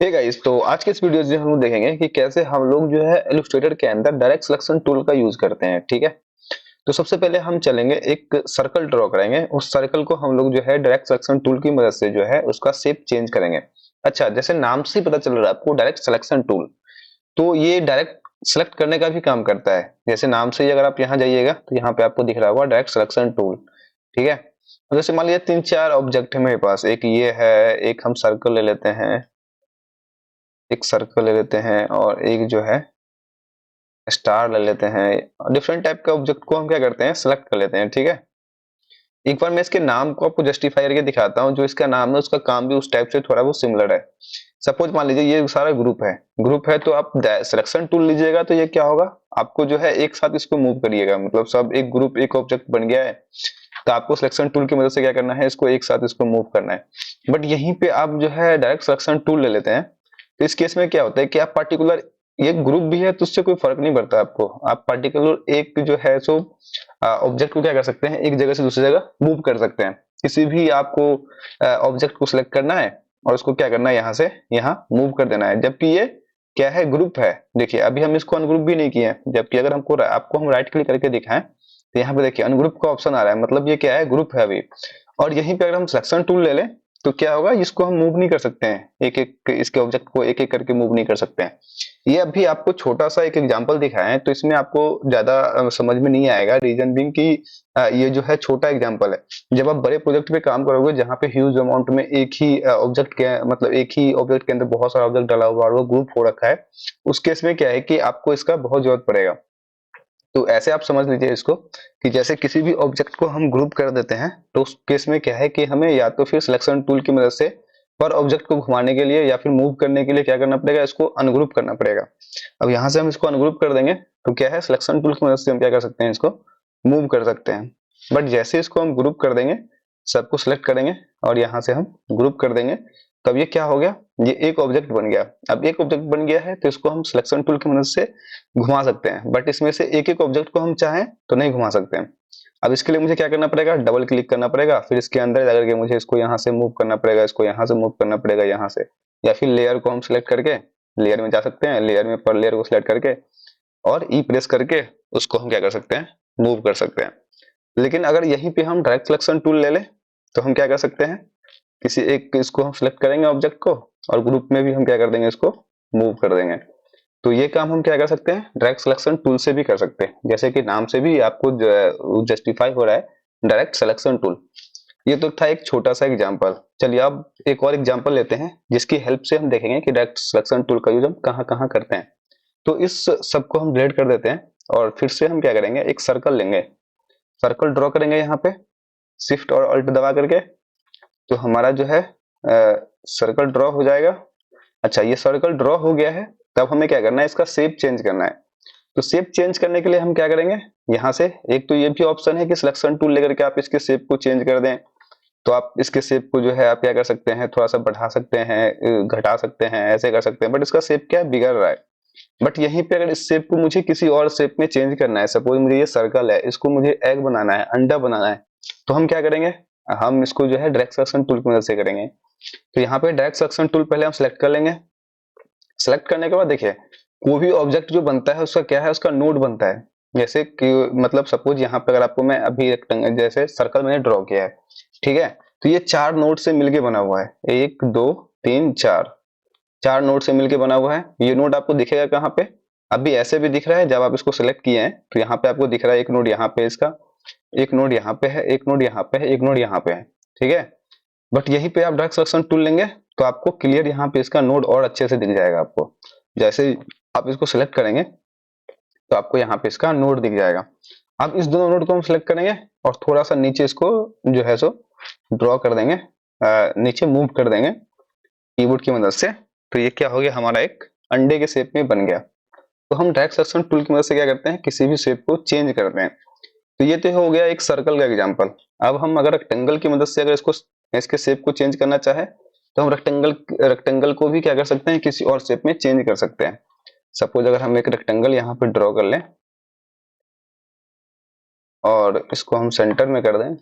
Hey guys, तो आज के इस वीडियो में हम लोग देखेंगे कि कैसे हम लोग जो है इलस्ट्रेटर के अंदर डायरेक्ट सिलेक्शन टूल का यूज करते हैं। ठीक है, तो सबसे पहले हम चलेंगे, एक सर्कल ड्रॉ करेंगे। उस सर्कल को हम लोग जो है डायरेक्ट सिलेक्शन टूल की मदद से जो है उसका शेप चेंज करेंगे। अच्छा, जैसे नाम से ही पता चल रहा है आपको डायरेक्ट सिलेक्शन टूल, तो ये डायरेक्ट सिलेक्ट करने का भी काम करता है। जैसे नाम से ही अगर आप यहाँ जाइएगा तो यहाँ पे आपको दिख रहा होगा डायरेक्ट सिलेक्शन टूल। ठीक है, तो जैसे मान लीजिए तीन चार ऑब्जेक्ट है मेरे पास, एक ये है, एक हम सर्कल ले लेते हैं, एक सर्कल ले लेते हैं और एक जो है स्टार ले लेते हैं। डिफरेंट टाइप के ऑब्जेक्ट को हम क्या करते हैं, सिलेक्ट कर लेते हैं। ठीक है, एक बार मैं इसके नाम को आपको जस्टिफाई करके दिखाता हूँ। जो इसका नाम है उसका काम भी उस टाइप से थोड़ा बहुत सिमिलर है। सपोज मान लीजिए ये सारा ग्रुप है तो आप सिलेक्शन टूल लीजिएगा तो ये क्या होगा, आपको जो है एक साथ इसको मूव करिएगा, मतलब सब एक ग्रुप एक ऑब्जेक्ट बन गया है। तो आपको सिलेक्शन टूल की मदद से क्या करना है, इसको एक साथ इसको मूव करना है। बट यहीं पे आप जो है डायरेक्ट सिलेक्शन टूल ले लेते हैं, तो इस केस में क्या होता है कि आप पर्टिकुलर, ये ग्रुप भी है तो उससे कोई फर्क नहीं पड़ता आपको। आप पर्टिकुलर एक जो है सो ऑब्जेक्ट को क्या कर सकते हैं, एक जगह से दूसरी जगह मूव कर सकते हैं। किसी भी आपको ऑब्जेक्ट को सिलेक्ट करना है और उसको क्या करना है, यहाँ से यहाँ मूव कर देना है। जबकि ये क्या है, ग्रुप है। देखिए अभी हम इसको अनग्रुप भी नहीं किए हैं, जबकि अगर हमको आपको हम राइट क्लिक करके दिखाएं तो यहाँ पे देखिए अनग्रुप का ऑप्शन आ रहा है, मतलब ये क्या है, ग्रुप है अभी। और यहीं पे अगर हम सिलेक्शन टूल ले लें तो क्या होगा, इसको हम मूव नहीं कर सकते हैं, एक एक इसके ऑब्जेक्ट को एक एक करके मूव नहीं कर सकते हैं। ये अभी आपको छोटा सा एक एग्जांपल दिखाया है, तो इसमें आपको ज्यादा समझ में नहीं आएगा। रीजन बिंग कि ये जो है छोटा एग्जांपल है। जब आप बड़े प्रोजेक्ट पे काम करोगे जहाँ पे ह्यूज अमाउंट में एक ही ऑब्जेक्ट के, मतलब एक ही ऑब्जेक्ट के अंदर बहुत सारा ऑब्जेक्ट डाला हुआ और वो ग्रुप हो रखा है, उस केस में क्या है कि आपको इसका बहुत जरूरत पड़ेगा। तो ऐसे आप समझ लीजिए इसको कि जैसे किसी भी ऑब्जेक्ट को हम ग्रुप कर देते हैं तो उस केस में क्या है कि हमें या तो फिर सिलेक्शन टूल की मदद से पर ऑब्जेक्ट को घुमाने के लिए या फिर मूव करने के लिए क्या करना पड़ेगा, इसको अनग्रुप करना पड़ेगा। अब यहाँ से हम इसको अनग्रुप कर देंगे तो क्या है, सिलेक्शन टूल की मदद से हम क्या कर सकते हैं, इसको मूव कर सकते हैं। बट जैसे इसको हम ग्रुप कर देंगे, सबको सिलेक्ट करेंगे और यहाँ से हम ग्रुप कर देंगे, तब ये क्या हो गया, ये एक ऑब्जेक्ट बन गया। अब एक ऑब्जेक्ट बन गया है तो इसको हम सिलेक्शन टूल की मदद से घुमा सकते हैं, बट इसमें से एक एक ऑब्जेक्ट को हम चाहें तो नहीं घुमा सकते हैं। अब इसके लिए मुझे क्या करना पड़ेगा, डबल क्लिक करना पड़ेगा, फिर इसके अंदर जाकर के मुझे इसको यहाँ से मूव करना पड़ेगा, इसको यहाँ से मूव करना पड़ेगा यहाँ से, या फिर लेयर को हम सिलेक्ट करके लेयर में जा सकते हैं, लेयर में पर लेयर को सिलेक्ट करके और ई प्रेस करके उसको हम क्या कर सकते हैं, मूव कर सकते हैं। लेकिन अगर यहीं पे हम डायरेक्ट सिलेक्शन टूल ले लें तो हम क्या कर सकते हैं, किसी एक इसको हम सिलेक्ट करेंगे ऑब्जेक्ट को और ग्रुप में भी हम क्या कर देंगे, इसको मूव कर देंगे। तो ये काम हम क्या कर सकते हैं, डायरेक्ट सिलेक्शन टूल से भी कर सकते हैं। जैसे कि नाम से भी आपको जस्टिफाई हो रहा है डायरेक्ट सिलेक्शन टूल। ये तो था एक छोटा सा एग्जांपल। चलिए अब एक और एग्जांपल लेते हैं जिसकी हेल्प से हम देखेंगे कि डायरेक्ट सिलेक्शन टूल का यूज हम कहाँ कहाँ करते हैं। तो इस सबको हम डिलीट कर देते हैं और फिर से हम क्या करेंगे, एक सर्कल लेंगे, सर्कल ड्रॉ करेंगे यहाँ पे शिफ्ट और अल्ट दबा करके। तो हमारा जो है सर्कल ड्रॉ हो जाएगा। अच्छा, ये सर्कल ड्रॉ हो गया है, तब हमें क्या करना है, इसका शेप चेंज करना है। तो शेप चेंज करने के लिए हम क्या करेंगे, यहाँ से एक तो ये भी ऑप्शन है कि सिलेक्शन टूल लेकर के आप इसके शेप को चेंज कर दें। तो आप इसके शेप को जो है आप क्या कर सकते हैं, थोड़ा सा बढ़ा सकते हैं, घटा सकते हैं, ऐसे कर सकते हैं। बट इसका शेप क्या है, बिगड़ रहा है। बट यहीं पे अगर इस शेप को मुझे किसी और शेप में चेंज करना है, सपोज मुझे ये सर्कल है, इसको मुझे एग बनाना है, अंडा बनाना है, तो हम क्या करेंगे, हम इसको जो है डायरेक्ट सिलेक्शन टूल की मदद से करेंगे। तो यहाँ पे डायरेक्ट सिलेक्शन टूल पहले हम सिलेक्ट कर लेंगे। सिलेक्ट करने के बाद देखिए कोई भी ऑब्जेक्ट जो बनता है उसका क्या है, उसका नोड बनता है। जैसे कि मतलब सपोज यहाँ पे अगर आपको मैं अभी रेक्टेंगल जैसे सर्कल मैंने ड्रॉ किया है, ठीक है, तो ये चार नोड से मिलके बना हुआ है, एक दो तीन चार, चार नोड से मिलके बना हुआ है। ये नोड आपको दिखेगा कहाँ पे, अभी ऐसे भी दिख रहा है, जब आप इसको सिलेक्ट किए हैं तो यहाँ पे आपको दिख रहा है एक नोड यहाँ पे इसका, एक नोड यहाँ पे है, एक नोड यहाँ पे है, एक नोड यहाँ पे है। ठीक है, बट यहीं पे आप डायरेक्ट सिलेक्शन टूल लेंगे तो आपको क्लियर यहाँ पे इसका नोड और अच्छे से दिख जाएगा। आपको जैसे आप इसको सिलेक्ट करेंगे तो आपको यहाँ पे इसका नोड दिख जाएगा। अब इस दोनों नोड को हम सिलेक्ट करेंगे और थोड़ा सा नीचे इसको जो है सो ड्रॉ कर देंगे, नीचे मूव कर देंगे कीबोर्ड की मदद से। तो ये क्या हो गया, हमारा एक अंडे के शेप में बन गया। तो हम डायरेक्ट सिलेक्शन टूल की मदद से क्या करते हैं, किसी भी शेप को चेंज करते हैं। तो ये तो हो गया एक सर्कल का एग्जांपल। अब हम अगर रेक्टेंगल की मदद से अगर इसको, इसके शेप को चेंज करना चाहे तो हम रेक्टेंगल रेक्टेंगल को भी क्या कर सकते हैं, किसी और शेप में चेंज कर सकते हैं। सपोज अगर हम एक रेक्टेंगल यहाँ पे ड्रॉ कर लें और इसको हम सेंटर में कर दें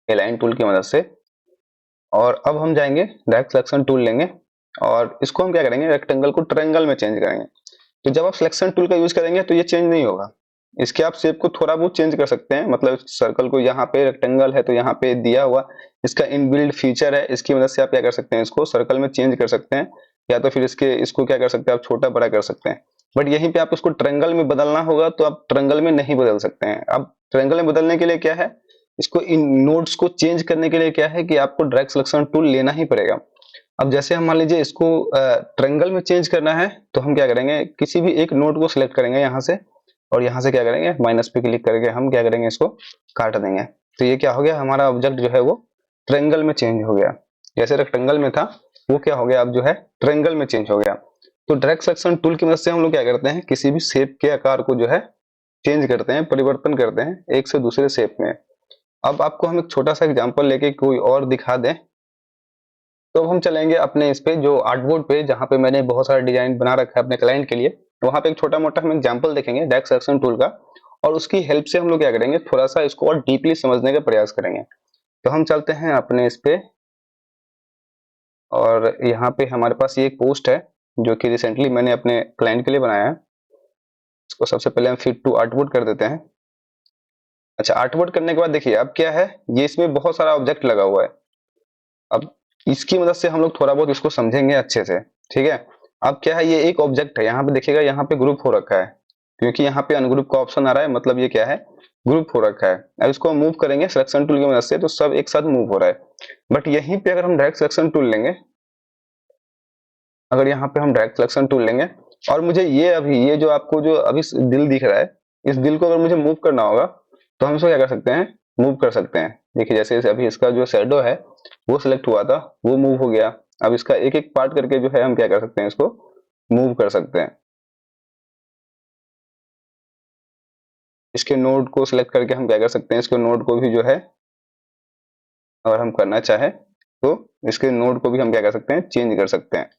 अलाइन टूल की मदद से, और अब हम जाएंगे डायरेक्ट सिलेक्शन टूल लेंगे और इसको हम क्या करेंगे, रेक्टेंगल को ट्रायंगल में चेंज करेंगे। तो जब आप सिलेक्शन टूल का यूज करेंगे तो ये चेंज नहीं होगा, इसके आप शेप को थोड़ा बहुत चेंज कर सकते हैं। मतलब सर्कल को यहाँ पे रेक्टेंगल है तो यहाँ पे दिया हुआ इसका इनबिल्ट फीचर है, इसकी मदद से आप क्या कर सकते हैं, इसको सर्कल में चेंज कर सकते हैं, या तो फिर इसको क्या कर सकते हैं, आप छोटा बड़ा कर सकते हैं। बट यहीं पे आप इसको ट्रायंगल में बदलना होगा तो आप ट्रायंगल में नहीं बदल सकते हैं। अब ट्रायंगल में बदलने के लिए क्या है, इसको इन नोड्स को चेंज करने के लिए क्या है कि आपको डायरेक्ट सिलेक्शन टूल लेना ही पड़ेगा। अब जैसे हम मान लीजिए इसको ट्रायंगल में चेंज करना है तो हम क्या करेंगे, किसी भी एक नोड को सिलेक्ट करेंगे यहाँ से, और यहाँ से क्या करेंगे, माइनस पे क्लिक करके हम क्या करेंगे, इसको काट देंगे। तो ये क्या हो गया, हमारा ऑब्जेक्ट जो है वो ट्रायंगल में चेंज हो गया। जैसे रेक्टेंगल में था वो क्या हो गया, अब जो है ट्रायंगल में चेंज हो गया। तो डायरेक्ट सिलेक्शन टूल की मदद से हम लोग क्या करते हैं, किसी भी शेप के आकार को जो है चेंज करते हैं, परिवर्तन करते हैं एक से दूसरे शेप में। अब आपको हम एक छोटा सा एग्जांपल लेके कोई और दिखा दें, तो हम चलेंगे अपने इस पे जो आर्टबोर्ड पे, जहाँ पे मैंने बहुत सारा डिजाइन बना रखा है अपने क्लाइंट के लिए, वहां पे एक छोटा मोटा हम एग्जांपल देखेंगे डायरेक्ट सिलेक्शन टूल का, और उसकी हेल्प से हम लोग क्या करेंगे, थोड़ा सा इसको और डीपली समझने का प्रयास करेंगे। तो हम चलते हैं अपने इस पे, और यहाँ पे हमारे पास ये एक पोस्ट है जो कि रिसेंटली मैंने अपने क्लाइंट के लिए बनाया है। इसको सबसे पहले हम फिट टू आर्टबोर्ड कर देते हैं। अच्छा, आर्टबोर्ड करने के बाद देखिए अब क्या है, ये इसमें बहुत सारा ऑब्जेक्ट लगा हुआ है। अब इसकी मदद से हम लोग थोड़ा बहुत इसको समझेंगे अच्छे से, ठीक है। अब क्या है, ये एक ऑब्जेक्ट है, यहाँ पे देखिएगा, यहाँ पे ग्रुप हो रखा है, क्योंकि यहाँ पे अनग्रुप का ऑप्शन आ रहा है, मतलब ये क्या है, ग्रुप हो रखा है। अब इसको मूव करेंगे सिलेक्शन टूल की मदद से तो सब एक साथ मूव हो रहा है। बट यहीं पे अगर हम डायरेक्ट सिलेक्शन टूल लेंगे, अगर यहाँ पे हम डायरेक्ट सिलेक्शन टूल लेंगे, और मुझे ये जो आपको जो अभी दिल दिख रहा है, इस दिल को अगर मुझे मूव करना होगा तो हम इसको क्या कर सकते हैं, मूव कर सकते हैं। देखिए जैसे अभी इसका जो शैडो है वो सिलेक्ट हुआ था, वो मूव हो गया। अब इसका एक एक पार्ट करके जो है हम क्या कर सकते हैं, इसको मूव कर सकते हैं। इसके नोड को सिलेक्ट करके हम क्या कर सकते हैं, इसके नोड को भी जो है, अगर हम करना चाहे तो इसके नोड को भी हम क्या कर सकते हैं, चेंज कर सकते हैं।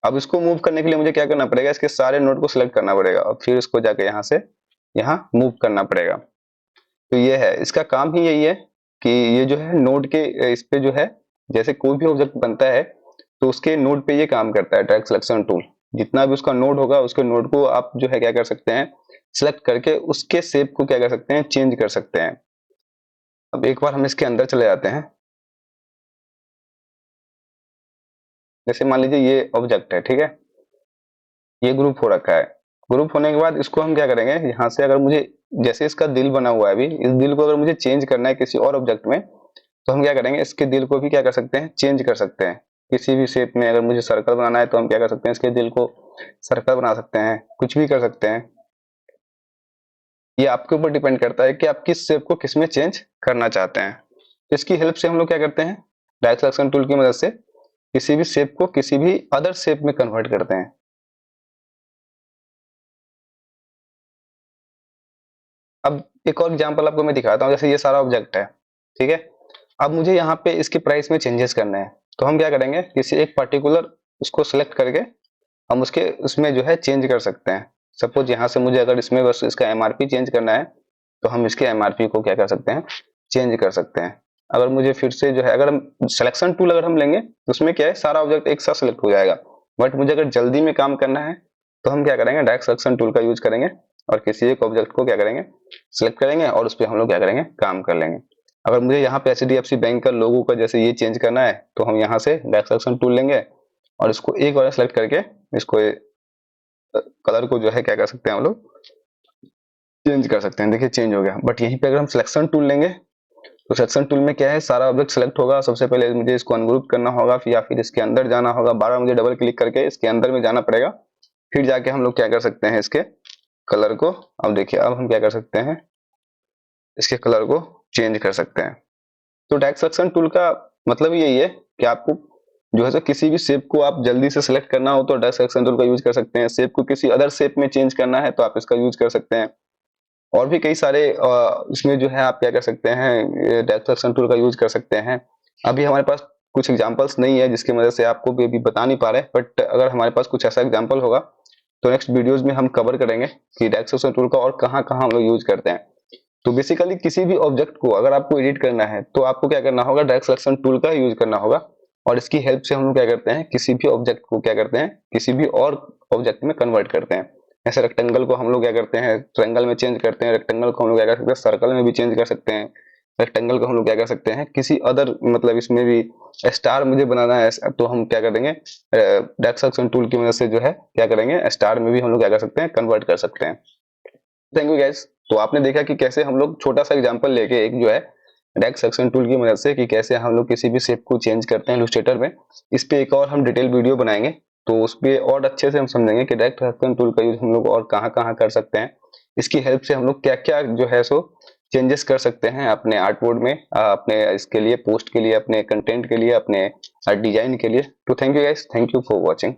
अब इसको मूव करने के लिए मुझे क्या करना पड़ेगा, इसके सारे नोड को सिलेक्ट करना पड़ेगा और फिर इसको जाके यहाँ से यहाँ मूव करना पड़ेगा। तो ये है, इसका काम ही यही है कि ये जो है नोड के इस पे जो है, जैसे कोई भी ऑब्जेक्ट बनता है तो उसके नोड पे ये काम करता है डायरेक्ट सिलेक्शन टूल। जितना भी उसका नोड होगा उसके नोड को आप जो है क्या कर सकते हैं, सिलेक्ट करके उसके शेप को क्या कर सकते हैं, चेंज कर सकते हैं। अब एक बार हम इसके अंदर चले जाते हैं। जैसे मान लीजिए ये ऑब्जेक्ट है, ठीक है, ये ग्रुप हो रखा है। ग्रुप होने के बाद इसको हम क्या करेंगे, यहाँ से अगर मुझे, जैसे इसका दिल बना हुआ है अभी, इस दिल को अगर मुझे चेंज करना है किसी और ऑब्जेक्ट में, तो हम क्या करेंगे, इसके दिल को भी क्या कर सकते हैं, चेंज कर सकते हैं। किसी भी शेप में अगर मुझे सर्कल बनाना है तो हम क्या कर सकते हैं, इसके दिल को सर्कल बना सकते हैं, कुछ भी कर सकते हैं। ये आपके ऊपर डिपेंड करता है कि आप किस शेप को किस में चेंज करना चाहते हैं। इसकी हेल्प से हम लोग क्या करते हैं, डायरेक्ट सिलेक्शन टूल की मदद से किसी भी शेप को किसी भी अदर शेप में कन्वर्ट करते हैं। अब एक और एग्जांपल आपको मैं दिखाता हूँ। जैसे ये सारा ऑब्जेक्ट है, ठीक है, अब मुझे यहाँ पे इसके प्राइस में चेंजेस करने हैं, तो हम क्या करेंगे, किसी एक पर्टिकुलर उसको सिलेक्ट करके हम उसके उसमें जो है चेंज कर सकते हैं। सपोज यहाँ से मुझे अगर इसमें बस इसका एमआरपी चेंज करना है तो हम इसके एमआरपी को क्या कर सकते हैं, चेंज कर सकते हैं। अगर मुझे फिर से जो है, अगर हम सिलेक्शन टूल अगर हम लेंगे तो उसमें क्या है, सारा ऑब्जेक्ट एक साथ सिलेक्ट हो जाएगा। बट मुझे अगर जल्दी में काम करना है तो हम क्या करेंगे, डायरेक्ट सिलेक्शन टूल का यूज करेंगे और किसी एक ऑब्जेक्ट को क्या करेंगे, सिलेक्ट करेंगे और उस पर हम लोग क्या करेंगे, काम कर लेंगे। अगर मुझे यहाँ पे एचडीएफसी बैंक का लोगो का जैसे ये चेंज करना है तो हम यहाँ से डायरेक्ट सिलेक्शन टूल लेंगे और इसको एक बार सेलेक्ट करके इसको कलर को जो है क्या कर सकते हैं, हम लोग चेंज कर सकते हैं। देखिए चेंज हो गया। बट यहीं पे अगर हम सिलेक्शन टूल लेंगे तो सिलेक्शन टूल में क्या है, सारा ऑब्जेक्ट सेलेक्ट होगा। सबसे पहले मुझे इसको अनग्रुप करना होगा, या फिर इसके अंदर जाना होगा, बार मुझे डबल क्लिक करके इसके अंदर में जाना पड़ेगा, फिर जाके हम लोग क्या कर सकते हैं, इसके कलर को, अब देखिए अब हम क्या कर सकते हैं, इसके कलर को चेंज कर सकते हैं। तो डायरेक्ट सिलेक्शन टूल का मतलब यही है कि आपको जो है किसी भी शेप को आप जल्दी से सिलेक्ट करना हो तो डायरेक्ट सिलेक्शन टूल का यूज कर सकते हैं। शेप को किसी अदर शेप में चेंज करना है तो आप इसका यूज कर सकते हैं। और भी कई सारे इसमें जो है आप क्या कर सकते हैं, डायरेक्ट सिलेक्शन टूल का यूज कर सकते हैं। अभी हमारे पास कुछ एग्जांपल्स नहीं है जिसकी वजह से आपको भी अभी बता नहीं पा रहे, बट अगर हमारे पास कुछ ऐसा एग्जांपल होगा तो नेक्स्ट वीडियोस में हम कवर करेंगे कि डायरेक्ट सिलेक्शन टूल का और कहाँ कहाँ हम लोग यूज करते हैं। तो बेसिकली किसी भी ऑब्जेक्ट को अगर आपको एडिट करना है तो आपको क्या करना होगा, डायरेक्ट सिलेक्शन टूल का यूज करना होगा। और इसकी हेल्प से हम लोग क्या करते हैं, किसी भी ऑब्जेक्ट को क्या करते हैं, किसी भी और ऑब्जेक्ट में कन्वर्ट करते हैं। ऐसे रेक्टेंगल को हम लोग क्या करते हैं, ट्रायंगल में चेंज करते हैं, रेक्टेंगल को हम लोग क्या कर सकते हैं, सर्कल में भी चेंज कर सकते हैं, रेक्टेंगल को हम लोग क्या कर सकते हैं, किसी अदर मतलब इसमें भी स्टार मुझे बनाना है तो हम क्या करेंगे, डायरेक्ट सिलेक्शन टूल की मदद से जो है क्या करेंगे, स्टार में भी हम लोग क्या कर सकते हैं, कन्वर्ट कर सकते हैं। Thank you guys. तो आपने देखा कि कैसे हम लोग छोटा सा एग्जांपल लेके एक जो है डायरेक्ट सिलेक्शन टूल की मदद से कि कैसे हम लोग किसी भी शेप को चेंज करते हैं इलस्ट्रेटर में। इस पे एक और हम डिटेल वीडियो बनाएंगे, तो उस पे और अच्छे से हम समझेंगे कि डायरेक्ट सिलेक्शन टूल का यूज हम लोग और कहाँ-कहाँ कर सकते हैं। इसकी हेल्प से हम लोग क्या-क्या जो है सो चेंजेस कर सकते हैं अपने आर्टबोर्ड में, अपने इसके लिए पोस्ट के लिए, अपने कंटेंट के लिए, अपने डिजाइन के लिए। तो thank you guys, thank you for watching.